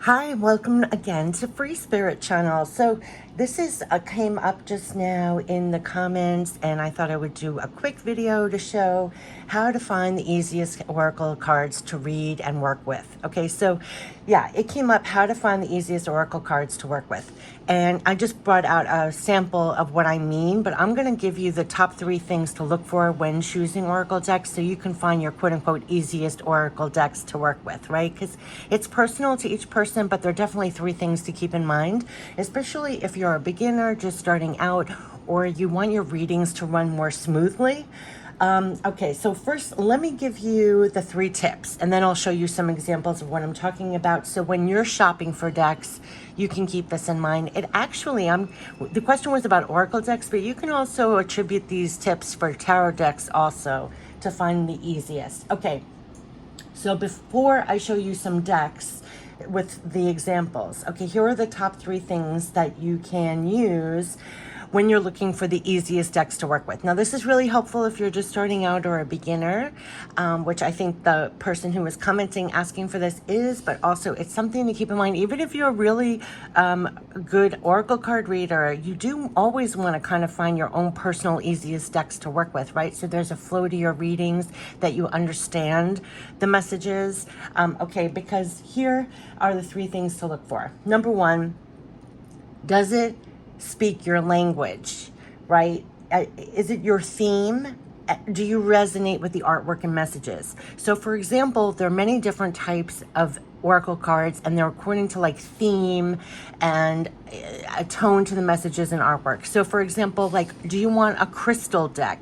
Hi, welcome again to Free Spirit Channel. So this is came up just now in the comments, and I thought I would do a quick video to show how to find the easiest oracle cards to read and work with. Okay, so yeah, it came up how to find the easiest oracle cards to work with. And I just brought out a sample of what I mean, but I'm going to give you the top 3 things to look for when choosing oracle decks so you can find your quote-unquote easiest oracle decks to work with, right? Because it's personal to each person, but there are definitely 3 things to keep in mind, especially if you're a beginner just starting out or you want your readings to run more smoothly. Okay, so first let me give you the 3 tips, and then I'll show you some examples of what I'm talking about. So when you're shopping for decks, you can keep this in mind. It actually, the question was about oracle decks, but you can also attribute these tips for tarot decks also to find the easiest. Okay, so before I show you some decks with the examples, okay, here are the top 3 things that you can use when you're looking for the easiest decks to work with. Now, this is really helpful if you're just starting out or a beginner, which I think the person who was commenting asking for this is, but also it's something to keep in mind. Even if you're a really good oracle card reader, you do always want to kind of find your own personal easiest decks to work with, right? So there's a flow to your readings, that you understand the messages. Okay, because here are the 3 things to look for. Number 1, does it speak your language, right? Is it your theme? Do you resonate with the artwork and messages? So for example, there are many different types of oracle cards, and they're according to like theme and a tone to the messages and artwork. So for example, like, do you want a crystal deck?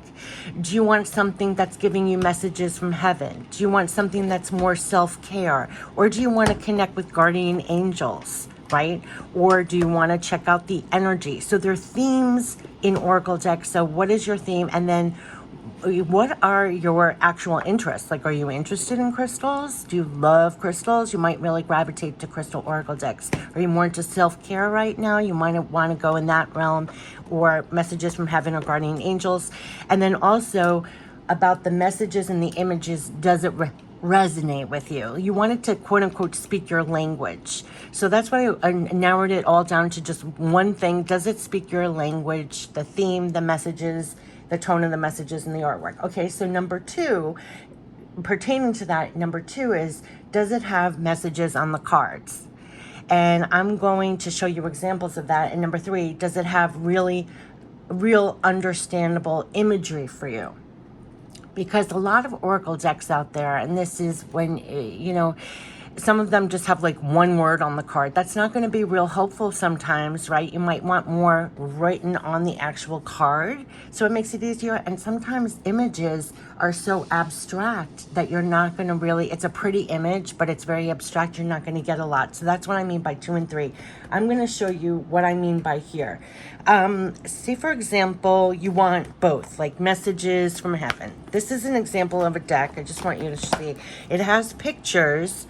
Do you want something that's giving you messages from heaven? Do you want something that's more self-care? Or do you want to connect with guardian angels? Right? Or do you want to check out the energy? So there are themes in oracle decks. So what is your theme? And then what are your actual interests? Like, are you interested in crystals? Do you love crystals? You might really gravitate to crystal oracle decks. Are you more into self-care right now? You might want to go in that realm, or messages from heaven or guardian angels. And then also about the messages and the images, does it resonate with you? You want it to quote unquote speak your language. So that's why I narrowed it all down to just one thing. Does it speak your language? The theme, the messages, the tone of the messages, and the artwork. Okay, so number 2, pertaining to that, number 2 is, does it have messages on the cards? And I'm going to show you examples of that. And number 3, does it have real understandable imagery for you? Because a lot of oracle decks out there, and this is when, some of them just have like one word on the card. That's not going to be real helpful sometimes, right? You might want more written on the actual card, so it makes it easier. And sometimes images are so abstract that you're not going to really, it's a pretty image, but it's very abstract. You're not going to get a lot. So that's what I mean by 2 and 3. I'm going to show you what I mean by here. Say, for example, you want both, like messages from heaven. This is an example of a deck. I just want you to see. It has pictures,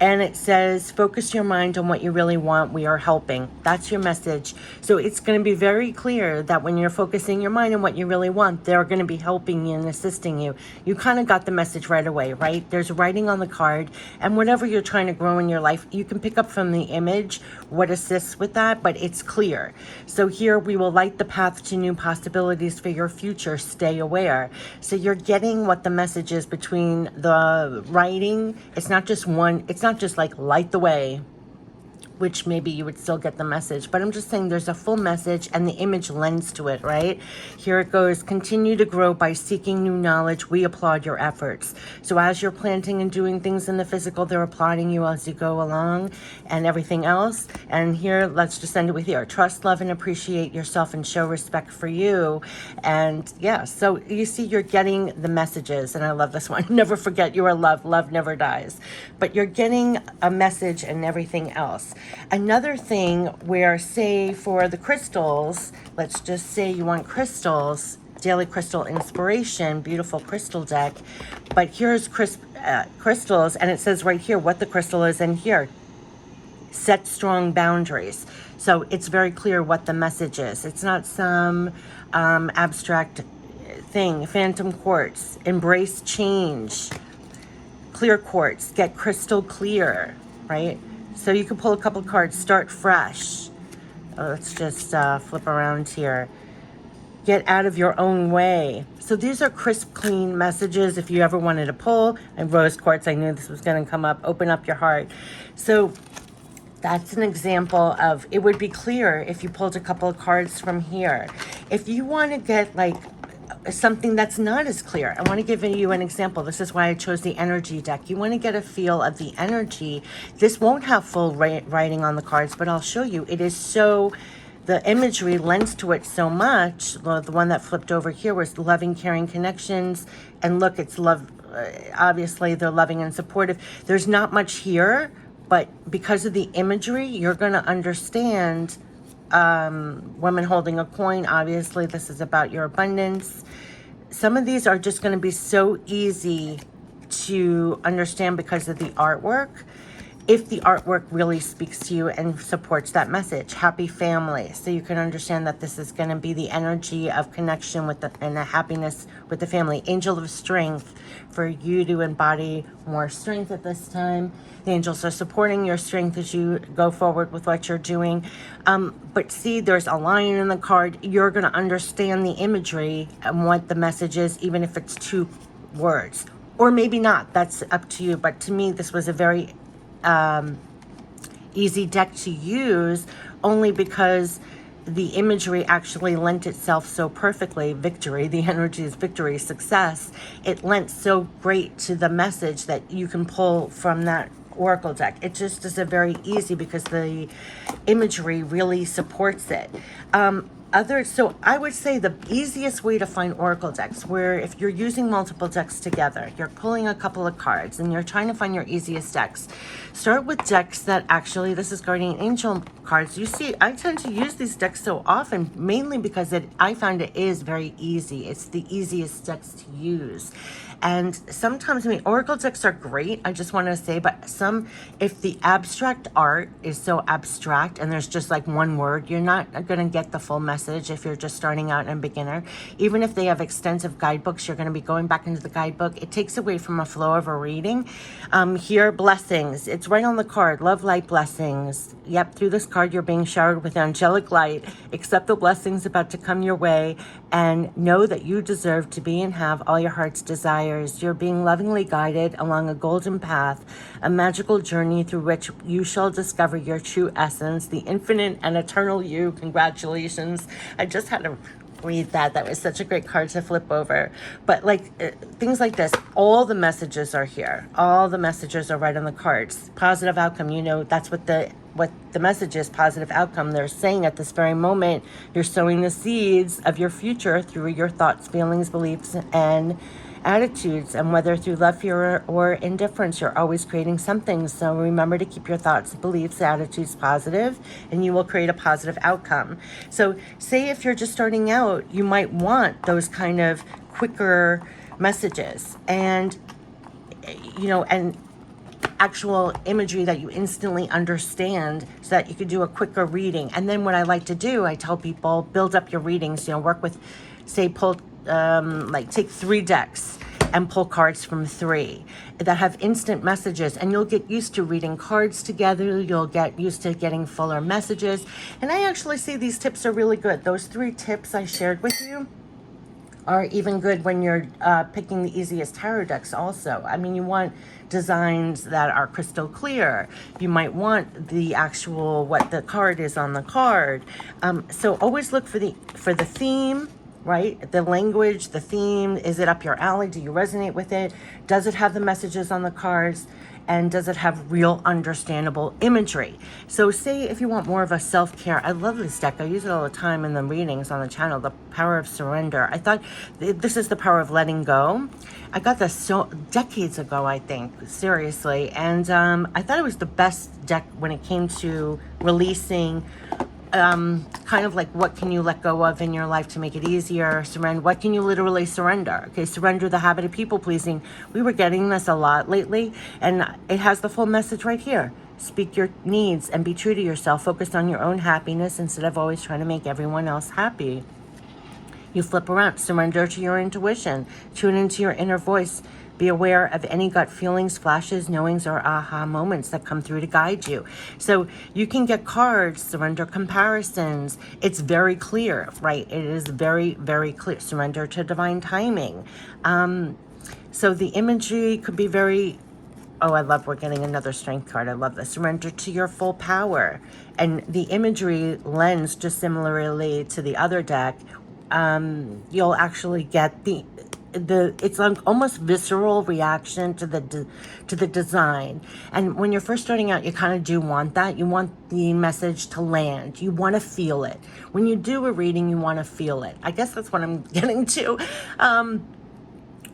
and it says, focus your mind on what you really want. We are helping. That's your message. So it's going to be very clear that when you're focusing your mind on what you really want, they're going to be helping you and assisting you. You kind of got the message right away, right? There's writing on the card, and whatever you're trying to grow in your life, you can pick up from the image what assists with that, but it's clear. So here, we will light the path to new possibilities for your future. Stay aware. So you're getting what the message is between the writing. It's not just one, it's not just like light the way, which maybe you would still get the message, but I'm just saying there's a full message, and the image lends to it, right? Here it goes. Continue to grow by seeking new knowledge. We applaud your efforts. So as you're planting and doing things in the physical, they're applauding you as you go along and everything else. And here, let's just end it with here. Trust, love, and appreciate yourself, and show respect for you. And yeah, so you see, you're getting the messages, and I love this one. Never forget you are loved. Love never dies. But you're getting a message and everything else. Another thing where, say, for the crystals, let's just say you want crystals, daily crystal inspiration, beautiful crystal deck, but here's crystals, and it says right here what the crystal is, and here, set strong boundaries. So it's very clear what the message is. It's not some abstract thing. Phantom quartz, embrace change. Clear quartz, get crystal clear, right? So you can pull a couple cards. Start fresh. Let's just flip around here. Get out of your own way. So these are crisp, clean messages. If you ever wanted to pull, and rose quartz, I knew this was going to come up. Open up your heart. So that's an example of, it would be clear if you pulled a couple of cards from here. If you want to get like something that's not as clear, I want to give you an example. This is why I chose the energy deck. You want to get a feel of the energy. This won't have full writing on the cards, but I'll show you. It is so, the imagery lends to it so much. Well, the one that flipped over here was loving, caring connections. And look, it's love. Obviously, they're loving and supportive. There's not much here, but because of the imagery, you're going to understand. Women holding a coin. Obviously, this is about your abundance. Some of these are just going to be so easy to understand because of the artwork. If the artwork really speaks to you and supports that message. Happy family. So you can understand that this is going to be the energy of connection with and the happiness with the family. Angel of strength, for you to embody more strength at this time. The angels are supporting your strength as you go forward with what you're doing. But see, there's a lion in the card. You're going to understand the imagery and what the message is, even if it's 2 words. Or maybe not. That's up to you. But to me, this was a very easy deck to use, only because the imagery actually lent itself so perfectly. Victory, the energy is victory, success. It lent so great to the message that you can pull from that oracle deck. It just is a very easy because the imagery really supports it. So I would say the easiest way to find oracle decks, where if you're using multiple decks together, you're pulling a couple of cards and you're trying to find your easiest decks, start with decks that actually, this is guardian angel cards. You see, I tend to use these decks so often, mainly because I find it is very easy. It's the easiest decks to use. And sometimes, I mean, oracle decks are great, I just want to say, but if the abstract art is so abstract and there's just like one word, you're not going to get the full message if you're just starting out and a beginner. Even if they have extensive guidebooks, you're going to be going back into the guidebook. It takes away from a flow of a reading. Here, blessings. It's right on the card. Love, light, blessings. Yep, through this card, you're being showered with angelic light. Accept the blessings about to come your way and know that you deserve to be and have all your heart's desires. You're being lovingly guided along a golden path, a magical journey through which you shall discover your true essence, the infinite and eternal you. Congratulations. I just had to read that. That was such a great card to flip over. But like things like this, all the messages are here. All the messages are right on the cards. Positive outcome, you know, that's what the message is, positive outcome. They're saying at this very moment, you're sowing the seeds of your future through your thoughts, feelings, beliefs, and attitudes. And whether through love, fear, or indifference, you're always creating something. So remember to keep your thoughts, beliefs, attitudes positive, and you will create a positive outcome. So say if you're just starting out, you might want those kind of quicker messages and, you know, and actual imagery that you instantly understand so that you could do a quicker reading. And then what I like to do, I tell people, build up your readings, you know, work with, say, pull, like take 3 decks and pull cards from 3 that have instant messages, and you'll get used to reading cards together. You'll get used to getting fuller messages. And I actually see these tips are really good. Those 3 tips I shared with you are even good when you're picking the easiest tarot decks also. I mean, you want designs that are crystal clear. You might want the actual, what the card is on the card. So always look for the theme, right? The language, the theme. Is it up your alley? Do you resonate with it? Does it have the messages on the cards? And does it have real understandable imagery? So say if you want more of a self-care, I love this deck. I use it all the time in the readings on the channel, the power of surrender. I thought this is the power of letting go. I got this so decades ago, I think, seriously. And I thought it was the best deck when it came to releasing kind of like what can you let go of in your life to make it easier, surrender, what can you literally surrender? Okay, surrender the habit of people pleasing. We were getting this a lot lately, and it has the full message right here. Speak your needs and be true to yourself. Focus on your own happiness instead of always trying to make everyone else happy. You flip around, surrender to your intuition, tune into your inner voice, Be aware of any gut feelings, flashes, knowings, or aha moments that come through to guide you. So you can get cards, surrender comparisons. It's very clear, right? It is very, very clear. Surrender to divine timing. So the imagery could be very, oh, I love, we're getting another strength card. I love this. Surrender to your full power. And the imagery lends, just similarly to the other deck, you'll actually get the it's like almost visceral reaction to the design. And when you're first starting out, you kind of do want that. You want the message to land. You want to feel it. When you do a reading, you want to feel it. I guess that's what I'm getting to.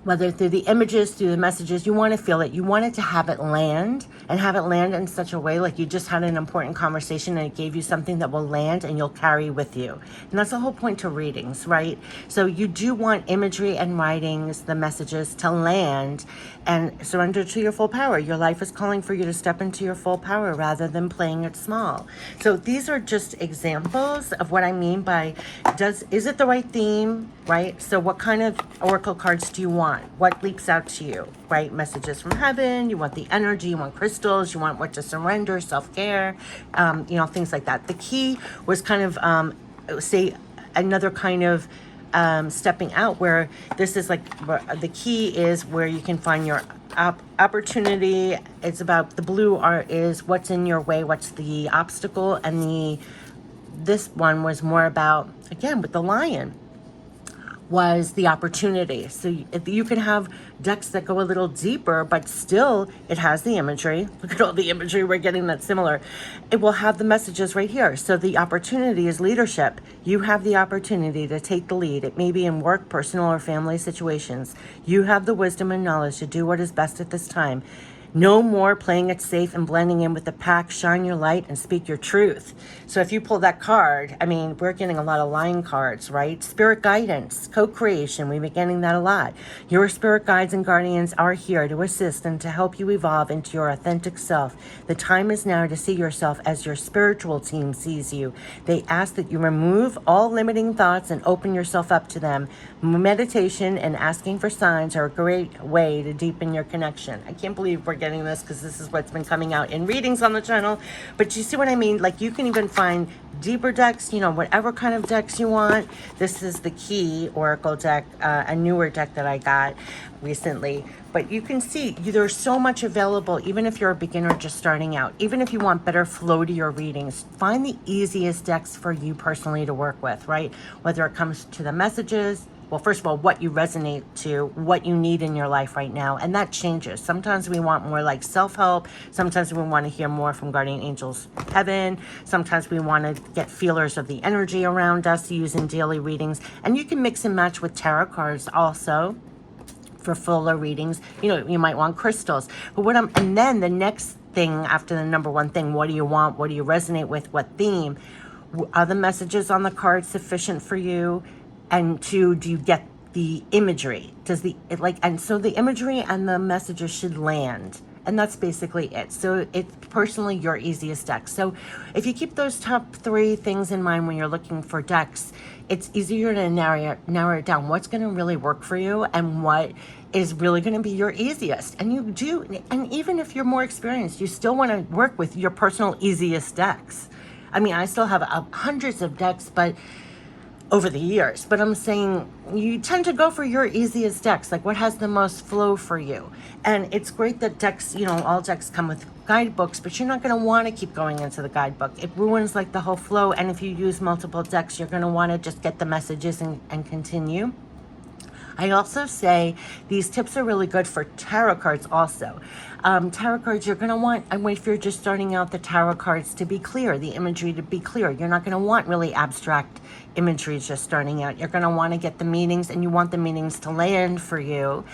Whether through the images, through the messages, you want to feel it. You want it to have it land, and have it land in such a way like you just had an important conversation and it gave you something that will land and you'll carry with you. And that's the whole point to readings, right? So you do want imagery and writings, the messages, to land and surrender to your full power. Your life is calling for you to step into your full power rather than playing it small. So these are just examples of what I mean by, is it the right theme, right? So what kind of oracle cards do you want? What leaps out to you, right? Messages from heaven. You want the energy. You want crystals. You want what to surrender, self-care, things like that. The key was kind of, say, another kind of stepping out, where this is like, the key is where you can find your opportunity. It's about the blue art is what's in your way, what's the obstacle, and this one was more about, again, with the lion, was the opportunity. So you can have decks that go a little deeper, but still it has the imagery. Look at all the imagery we're getting that's similar. It will have the messages right here. So the opportunity is leadership. You have the opportunity to take the lead. It may be in work, personal, or family situations. You have the wisdom and knowledge to do what is best at this time. No more playing it safe and blending in with the pack. Shine your light and speak your truth. So if you pull that card, I mean, we're getting a lot of line cards, right? Spirit guidance, co-creation. We've been getting that a lot. Your spirit guides and guardians are here to assist and to help you evolve into your authentic self. The time is now to see yourself as your spiritual team sees you. They ask that you remove all limiting thoughts and open yourself up to them. Meditation and asking for signs are a great way to deepen your connection. I can't believe we're getting this, because this is what's been coming out in readings on the channel. But you see what I mean? Like, you can even find deeper decks, whatever kind of decks you want. This is the key oracle deck, a newer deck that I got recently. But you can see there's so much available, even if you're a beginner just starting out. Even if you want better flow to your readings, find the easiest decks for you personally to work with, right? Whether it comes to the messages, well, first of all, what you resonate to, what you need in your life right now. And that changes. Sometimes we want more like self-help. Sometimes we want to hear more from guardian angels, heaven. Sometimes we want to get feelers of the energy around us to use in daily readings. And you can mix and match with tarot cards also for fuller readings. You might want crystals. But and then the next thing after the number one thing, what do you want? What do you resonate with? What theme? Are the messages on the card sufficient for you? And two, do you get the imagery? And so the imagery and the messages should land. And that's basically it. So it's personally your easiest deck. So if you keep those top three things in mind when you're looking for decks, it's easier to narrow it down. What's going to really work for you and what is really going to be your easiest. And you do, and even if you're more experienced, you still want to work with your personal easiest decks. I mean, I still have hundreds of decks, but over the years, but I'm saying you tend to go for your easiest decks, like what has the most flow for you. And it's great that decks, all decks come with guidebooks, but you're not going to want to keep going into the guidebook. It ruins like the whole flow. And if you use multiple decks, you're going to want to just get the messages and continue. I also say these tips are really good for tarot cards also. Tarot cards, you're going to want, and if you're just starting out, the tarot cards to be clear, the imagery to be clear. You're not going to want really abstract imagery just starting out. You're going to want to get the meanings, and you want the meanings to land for you.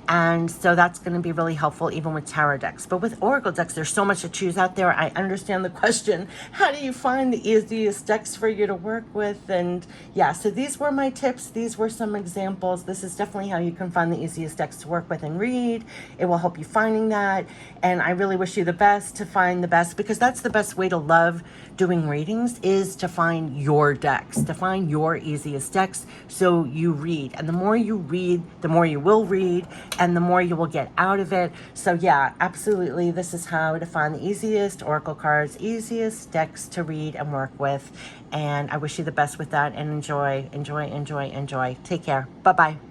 And so that's going to be really helpful even with tarot decks. But with oracle decks, there's so much to choose out there. I understand the question, how do you find the easiest decks for you to work with? And yeah, so these were my tips. These were some examples. This is definitely how you can find the easiest decks to work with and read. It will help you finding that. that. And I really wish you the best to find the best, because that's the best way to love doing readings, is to find your decks, to find your easiest decks so you read. And the more you read, the more you will read and the more you will get out of it. So yeah, absolutely, this is how to find the easiest oracle cards, easiest decks to read and work with. And I wish you the best with that, and enjoy, enjoy, enjoy, enjoy. Take care. Bye-bye.